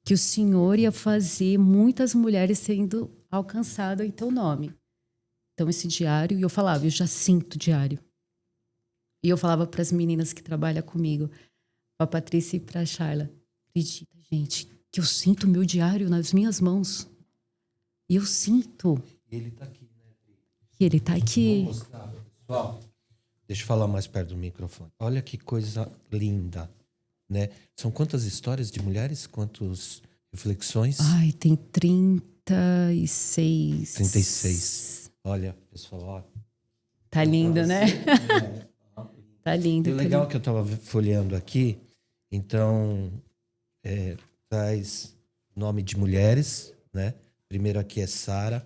que o Senhor ia fazer muitas mulheres sendo alcançadas em teu nome. Então esse diário, e eu falava, eu já sinto diário. E eu falava para as meninas que trabalham comigo, para a Patrícia e para a Charla, acredita, gente, que eu sinto o meu diário nas minhas mãos. E eu sinto. Ele tá aqui, né? E ele tá aqui. Vou mostrar, pessoal. Deixa eu falar mais perto do microfone. Olha que coisa linda. Né? São quantas histórias de mulheres? Quantas reflexões? Ai, tem 36. 36. Olha, pessoal, ó. Tá lindo, né? Tá lindo. E o legal que eu tava folheando aqui, então, traz nome de mulheres, né? Primeiro aqui é Sara,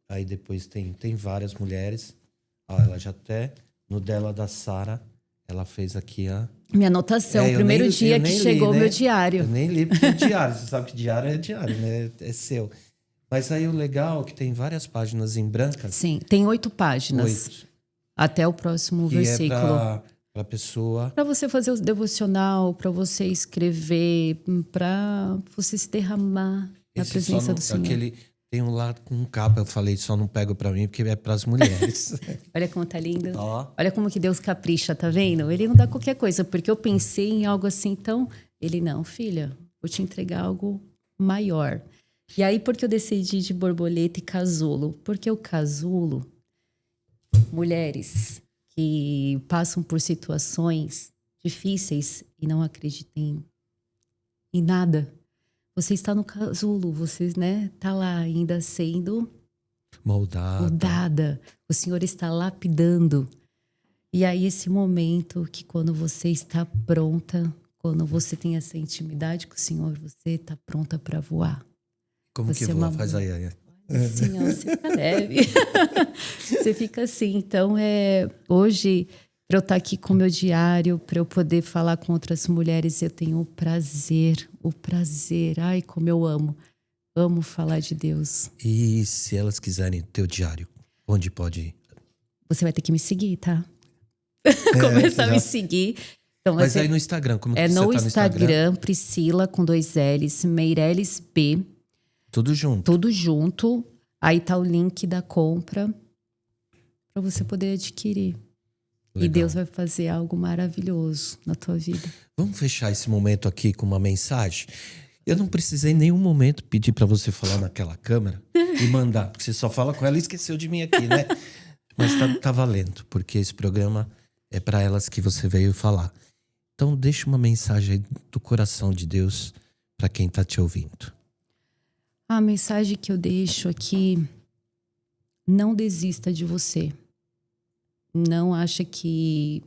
aí depois tem várias mulheres. Ó, ela já até, no dela da Sara, ela fez aqui a... Minha anotação, o primeiro dia que chegou o meu diário. Eu nem li porque é diário. Você sabe que diário, né? É seu. Mas aí o legal é que tem várias páginas em branco. Sim, tem 8 páginas. 8. Até o próximo que versículo. É para pessoa... Para você fazer o devocional, para você escrever, para você se derramar na presença do Senhor. Tem um lá com capa, eu falei, só não pego para mim porque é para as mulheres. Olha como tá lindo. Ó. Olha como que Deus capricha, tá vendo? Ele não dá qualquer coisa, porque eu pensei em algo assim, então... Ele, não, filha, vou te entregar algo maior. E aí, por que eu decidi de borboleta e casulo? Porque o casulo, mulheres que passam por situações difíceis e não acreditem em nada... Você está no casulo, você, né, tá lá ainda sendo moldada. O Senhor está lapidando. E aí esse momento que quando você está pronta, quando você tem essa intimidade com o Senhor, você está pronta para voar. Como você que voa? Faz aí. Assim, ó, você tá leve. Você fica assim. Então, hoje, para eu estar aqui com o meu diário, para eu poder falar com outras mulheres, eu tenho o prazer. Ai, como eu amo. Amo falar de Deus. E se elas quiserem teu diário, onde pode ir? Você vai ter que me seguir, tá? Começar a me seguir. Então, mas aí no Instagram, como que você tá no no Instagram? Priscila, com 2 L's, Meireles B. Tudo junto. Tudo junto. Aí tá o link da compra para você poder adquirir. Legal. E Deus vai fazer algo maravilhoso na tua vida. Vamos fechar esse momento aqui com uma mensagem? Eu não precisei em nenhum momento pedir para você falar naquela câmera e mandar, porque você só fala com ela e esqueceu de mim aqui, né? Mas tá valendo, porque esse programa é para elas que você veio falar. Então deixa uma mensagem aí do coração de Deus para quem tá te ouvindo. A mensagem que eu deixo aqui: não desista de você. Não acha que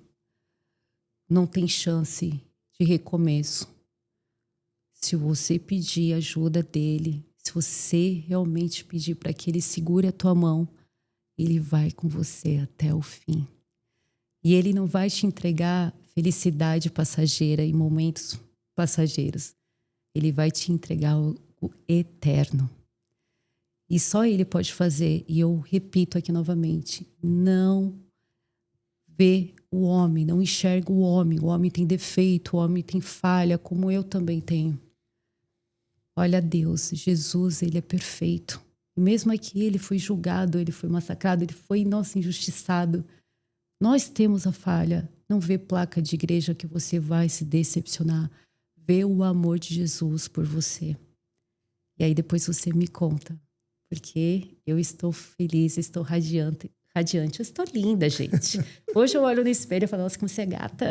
não tem chance de recomeço. Se você pedir ajuda dele, se você realmente pedir para que ele segure a tua mão, ele vai com você até o fim. E ele não vai te entregar felicidade passageira e momentos passageiros. Ele vai te entregar o eterno. E só ele pode fazer. E eu repito aqui novamente: não vê o homem, não enxerga o homem. O homem tem defeito, o homem tem falha, como eu também tenho. Olha Deus, Jesus, ele é perfeito. E mesmo aqui ele foi julgado, ele foi massacrado, ele foi, injustiçado. Nós temos a falha. Não vê placa de igreja que você vai se decepcionar. Vê o amor de Jesus por você. E aí depois você me conta. Porque eu estou feliz, estou radiante. Eu estou linda, gente. Hoje eu olho no espelho e falo: nossa, como você é gata.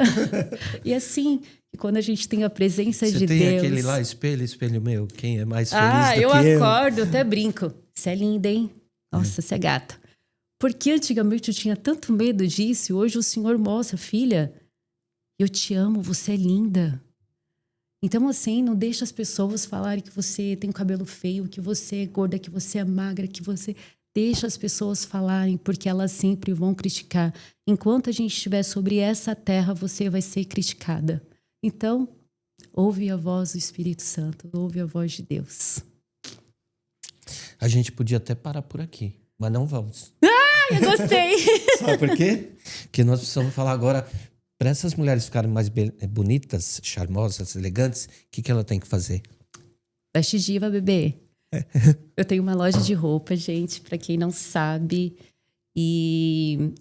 E assim, quando a gente tem a presença de Deus... Você tem aquele lá, espelho meu, quem é mais feliz do que eu acordo, até brinco. Você é linda, hein? Nossa, você é gata. Porque antigamente eu tinha tanto medo disso, e hoje o Senhor mostra: filha, eu te amo, você é linda. Então, assim, não deixa as pessoas falarem que você tem um cabelo feio, que você é gorda, que você é magra, que você... Deixa as pessoas falarem, porque elas sempre vão criticar. Enquanto a gente estiver sobre essa terra, você vai ser criticada. Então, ouve a voz do Espírito Santo, ouve a voz de Deus. A gente podia até parar por aqui, mas não vamos. Ah, eu gostei! Sabe por quê? Porque nós precisamos falar agora, para essas mulheres ficarem mais bonitas, charmosas, elegantes, o que ela tem que fazer? Veste diva, bebê. Eu tenho uma loja de roupa, gente, para quem não sabe. E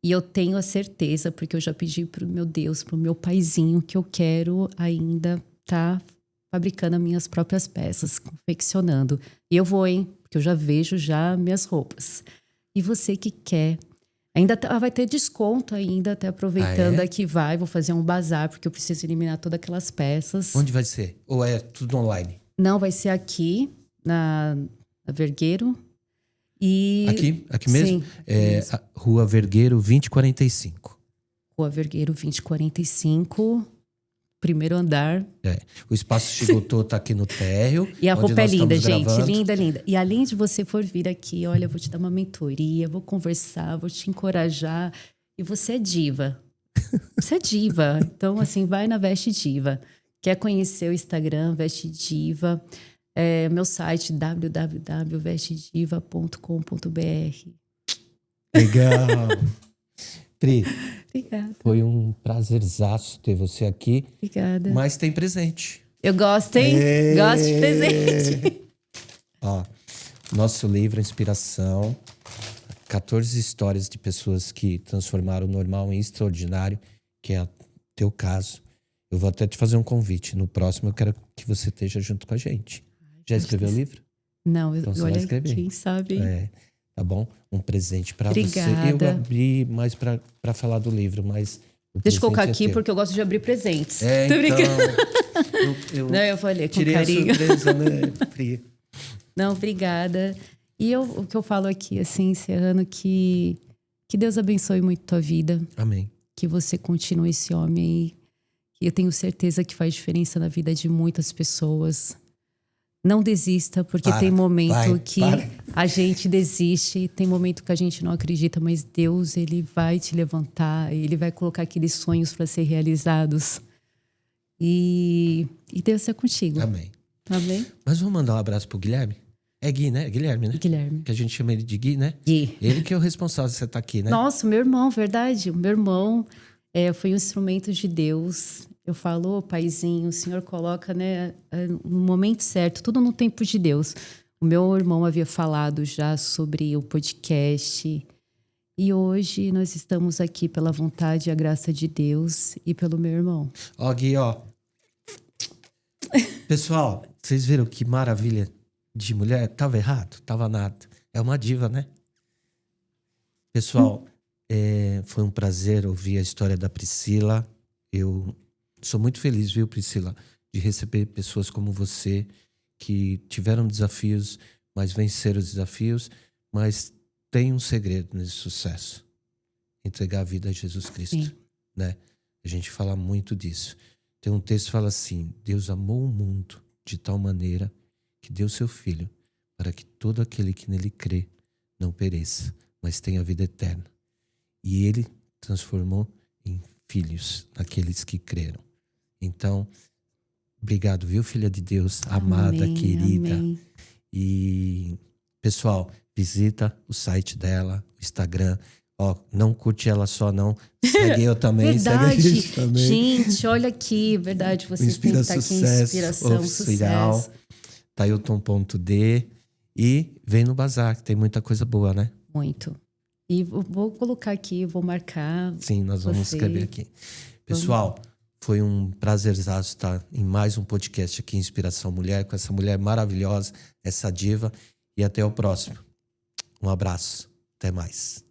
eu tenho a certeza, porque eu já pedi pro meu Deus, pro meu paizinho, que eu quero ainda estar fabricando as minhas próprias peças, confeccionando. E eu vou, hein? Porque eu já vejo já minhas roupas. E você que quer... Ainda vai ter desconto ainda, até aproveitando aqui vou fazer um bazar, porque eu preciso eliminar todas aquelas peças. Onde vai ser? Ou é tudo online? Não, vai ser aqui, na Vergueiro. E... Aqui mesmo? Sim, A Rua Vergueiro 2045. Rua Vergueiro 2045, primeiro andar. O Espaço Chigotô tá aqui no térreo. E a roupa é linda, gente. Gravando. Linda, linda. E além de você for vir aqui, olha, eu vou te dar uma mentoria, vou conversar, vou te encorajar. E você é diva. Você é diva. Então, assim, vai na Veste Diva. Quer conhecer o Instagram, Veste Diva. Meu site, www.vestediva.com.br. Legal. Pri, Obrigada. foi um prazerzaço ter você aqui. Obrigada. Mas tem presente. Eu gosto, hein? Gosto de presente. Ó, nosso livro, Inspiração. 14 histórias de pessoas que transformaram o normal em extraordinário, que é o teu caso. Eu vou até te fazer um convite. No próximo eu quero que você esteja junto com a gente. Já escreveu o livro? Não, então olha, quem sabe. Tá bom? Um presente pra Obrigada. você. Eu abri mais pra falar do livro, mas... Deixa eu colocar aqui, porque eu gosto de abrir presentes. Tô então... brincando. Não, eu falei com tirei carinho. A surpresa, né, Pri? Não, obrigada. E o que eu falo aqui, assim, encerrando, que Deus abençoe muito tua vida. Amém. Que você continue esse homem aí. E eu tenho certeza que faz diferença na vida de muitas pessoas. Não desista, porque tem momento que... A gente desiste, tem momento que a gente não acredita, mas Deus, ele vai te levantar, ele vai colocar aqueles sonhos para ser realizados. E Deus é contigo. Amém. Amém? Mas vamos mandar um abraço pro Guilherme? É Gui, né? Guilherme, né? Guilherme. Que a gente chama ele de Gui, né? Gui. Ele que é o responsável de você estar aqui, né? Nossa, meu irmão, verdade. O meu irmão foi um instrumento de Deus. Eu falo, paizinho, o Senhor coloca, né, no momento certo, tudo no tempo de Deus. O meu irmão havia falado já sobre o podcast. E hoje nós estamos aqui pela vontade e a graça de Deus e pelo meu irmão. Ó, Gui, ó. Pessoal, vocês viram que maravilha de mulher? Tava errado? Tava nada. É uma diva, né? Pessoal, foi um prazer ouvir a história da Priscila. Eu sou muito feliz, viu, Priscila, de receber pessoas como você que tiveram desafios, mas venceram os desafios, mas tem um segredo nesse sucesso: entregar a vida a Jesus Cristo. Sim. Né? A gente fala muito disso. Tem um texto que fala assim: Deus amou o mundo de tal maneira que deu seu Filho para que todo aquele que nele crê não pereça, mas tenha vida eterna. E ele transformou em filhos aqueles que creram. Então, obrigado, viu, filha de Deus, amada, Amém, querida. amém. E, pessoal, visita o site dela, o Instagram. Ó, não curte ela só, não. Segue eu também. Verdade. Segue a gente também. Gente, olha aqui, verdade. Vocês têm que estar aqui em Inspiração, oficial, Sucesso. Tailton.d. E vem no bazar, que tem muita coisa boa, né? Muito. E vou colocar aqui, vou marcar. Sim, nós vamos escrever aqui. Pessoal, foi um prazerzaço estar em mais um podcast aqui, Inspiração Mulher, com essa mulher maravilhosa, essa diva. E até o próximo. Um abraço. Até mais.